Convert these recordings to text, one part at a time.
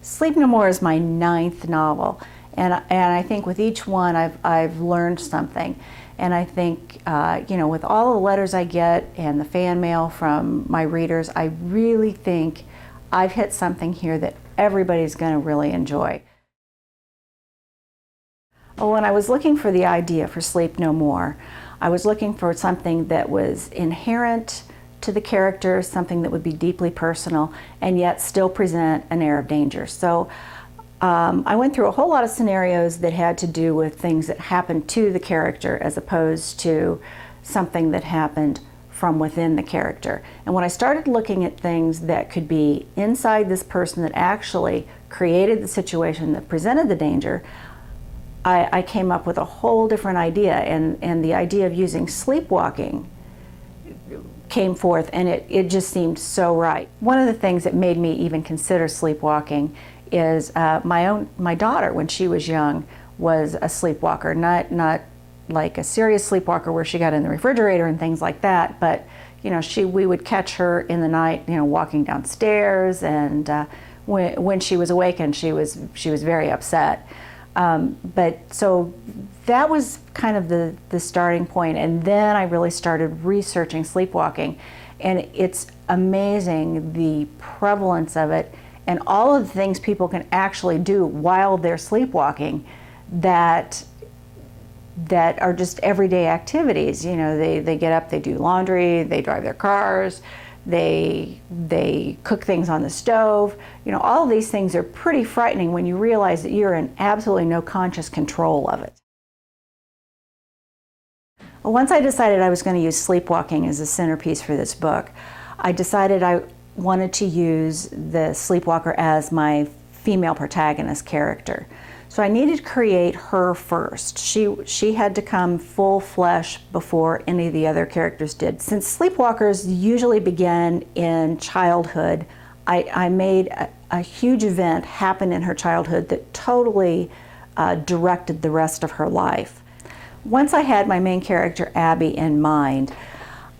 Sleep No More is my 9th novel, and I think with each one I've learned something. And I think, with all the letters I get and the fan mail from my readers, I really think I've hit something here that everybody's going to really enjoy. Well, when I was looking for the idea for Sleep No More, I was looking for something that was inherent to the character, something that would be deeply personal, and yet still present an air of danger. So I went through a whole lot of scenarios that had to do with things that happened to the character as opposed to something that happened from within the character. And when I started looking at things that could be inside this person that actually created the situation that presented the danger, I came up with a whole different idea, and the idea of using sleepwalking came forth, and it just seemed so right. One of the things that made me even consider sleepwalking is my daughter, when she was young, was a sleepwalker. Not like a serious sleepwalker where she got in the refrigerator and things like that, but we would catch her in the night, walking downstairs, and when she was awakened, she was very upset. But so that was kind of the starting point, and then I really started researching sleepwalking, and it's amazing the prevalence of it and all of the things people can actually do while they're sleepwalking that are just everyday activities. They get up, they do laundry, they drive their cars, they cook things on the stove. All of these things are pretty frightening when you realize that you're in absolutely no conscious control of it. Well, once I decided I was going to use sleepwalking as a centerpiece for this book, I decided I wanted to use the sleepwalker as my female protagonist character. So I needed to create her first. She had to come full flesh before any of the other characters did. Since sleepwalkers usually begin in childhood, I made a huge event happen in her childhood that totally directed the rest of her life. Once I had my main character, Abby, in mind,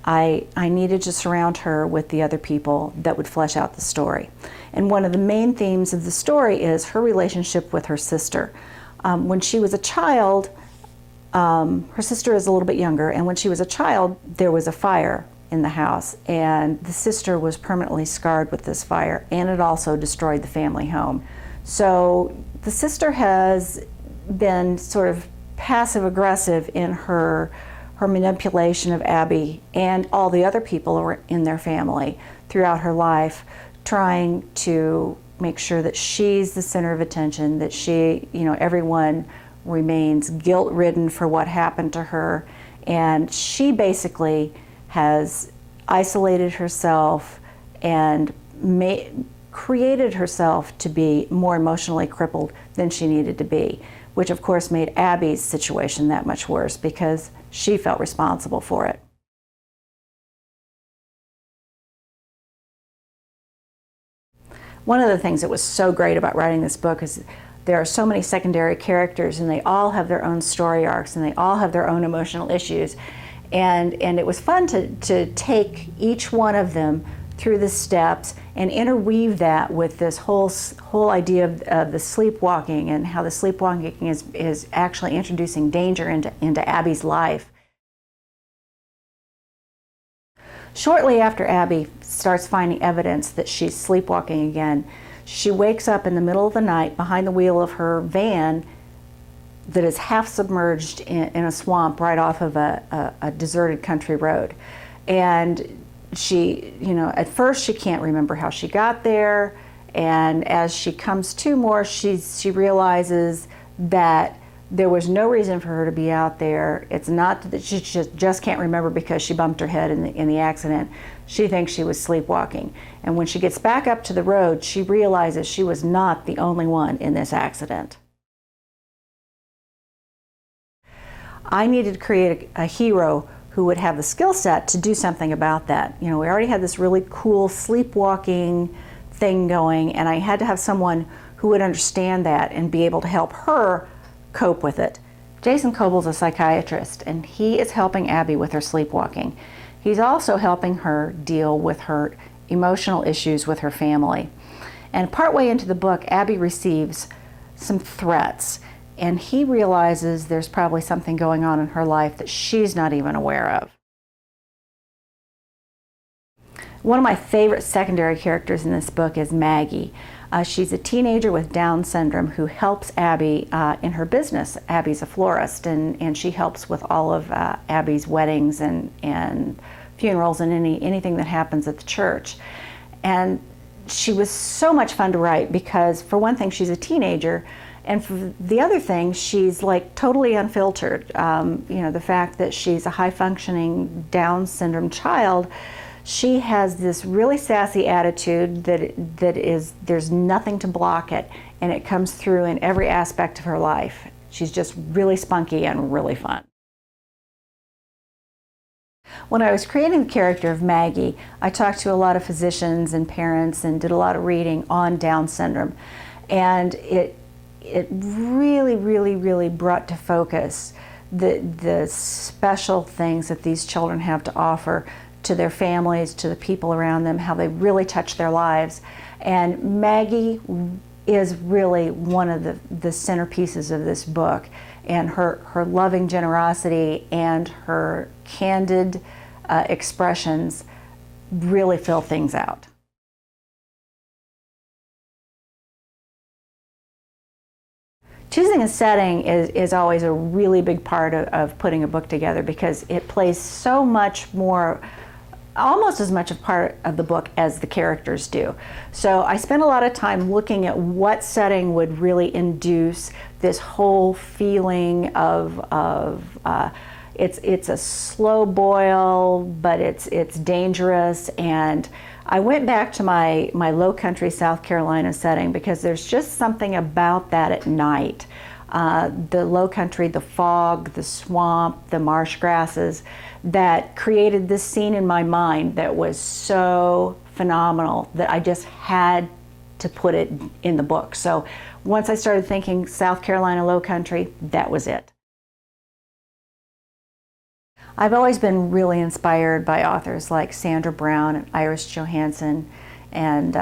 I needed to surround her with the other people that would flesh out the story. And one of the main themes of the story is her relationship with her sister. When she was a child, her sister is a little bit younger, and when she was a child, there was a fire in the house, and the sister was permanently scarred with this fire, and it also destroyed the family home. So the sister has been sort of passive-aggressive in her manipulation of Abby and all the other people in their family throughout her life, trying to make sure that she's the center of attention, that everyone remains guilt-ridden for what happened to her, and she basically has isolated herself and created herself to be more emotionally crippled than she needed to be, which of course made Abby's situation that much worse because she felt responsible for it. One of the things that was so great about writing this book is there are so many secondary characters, and they all have their own story arcs, and they all have their own emotional issues. And it was fun to take each one of them through the steps and interweave that with this whole idea of the sleepwalking, and how the sleepwalking is actually introducing danger into Abby's life. Shortly after Abby starts finding evidence that she's sleepwalking again, she wakes up in the middle of the night behind the wheel of her van that is half submerged in a swamp right off of a deserted country road. And she, at first she can't remember how she got there, and as she comes to more, she realizes that there was no reason for her to be out there. It's not that she just can't remember because she bumped her head in the accident. She thinks she was sleepwalking. And when she gets back up to the road, she realizes she was not the only one in this accident. I needed to create a hero who would have the skill set to do something about that. We already had this really cool sleepwalking thing going, and I had to have someone who would understand that and be able to help her cope with it. Jason Cobal's a psychiatrist, and he is helping Abby with her sleepwalking. He's also helping her deal with her emotional issues with her family. And partway into the book, Abby receives some threats, and he realizes there's probably something going on in her life that she's not even aware of. One of my favorite secondary characters in this book is Maggie. She's a teenager with Down syndrome who helps Abby in her business. Abby's a florist, and she helps with all of Abby's weddings and funerals and anything that happens at the church. And she was so much fun to write because, for one thing, she's a teenager, and for the other thing, she's like totally unfiltered. The fact that she's a high-functioning Down syndrome child, she has this really sassy attitude that is, there's nothing to block it, and it comes through in every aspect of her life. She's just really spunky and really fun. When I was creating the character of Maggie, I talked to a lot of physicians and parents and did a lot of reading on Down syndrome, and it really, really, really brought to focus the special things that these children have to offer to their families, to the people around them, how they really touch their lives. And Maggie is really one of the centerpieces of this book, and her loving generosity and her candid expressions really fill things out. Choosing a setting is always a really big part of putting a book together, because it plays so much more, almost as much a part of the book as the characters do. So I spent a lot of time looking at what setting would really induce this whole feeling of it's a slow boil, but it's dangerous. And I went back to my low country South Carolina setting, because there's just something about that at night. The low country, the fog, the swamp, the marsh grasses, that created this scene in my mind that was so phenomenal that I just had to put it in the book. So once I started thinking South Carolina low country, that was it. I've always been really inspired by authors like Sandra Brown and Iris Johansen and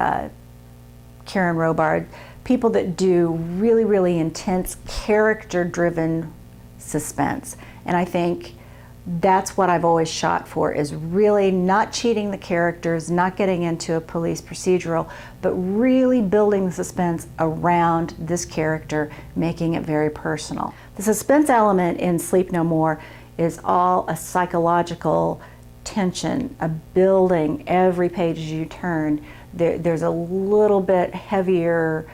Karen Robard, people that do really, really intense, character-driven suspense. And I think that's what I've always shot for, is really not cheating the characters, not getting into a police procedural, but really building the suspense around this character, making it very personal. The suspense element in Sleep No More is all a psychological tension, a building every page as you turn. There's a little bit heavier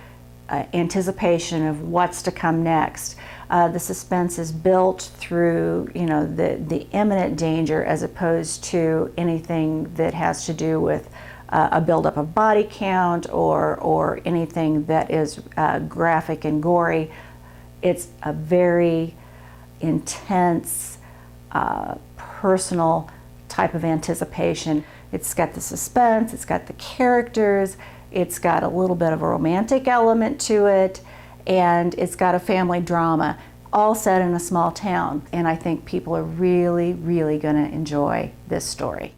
anticipation of what's to come next. The suspense is built through, the imminent danger, as opposed to anything that has to do with a buildup of body count or anything that is graphic and gory. It's a very intense, personal type of anticipation. It's got the suspense, it's got the characters, it's got a little bit of a romantic element to it, and it's got a family drama, all set in a small town. And I think people are really, really going to enjoy this story.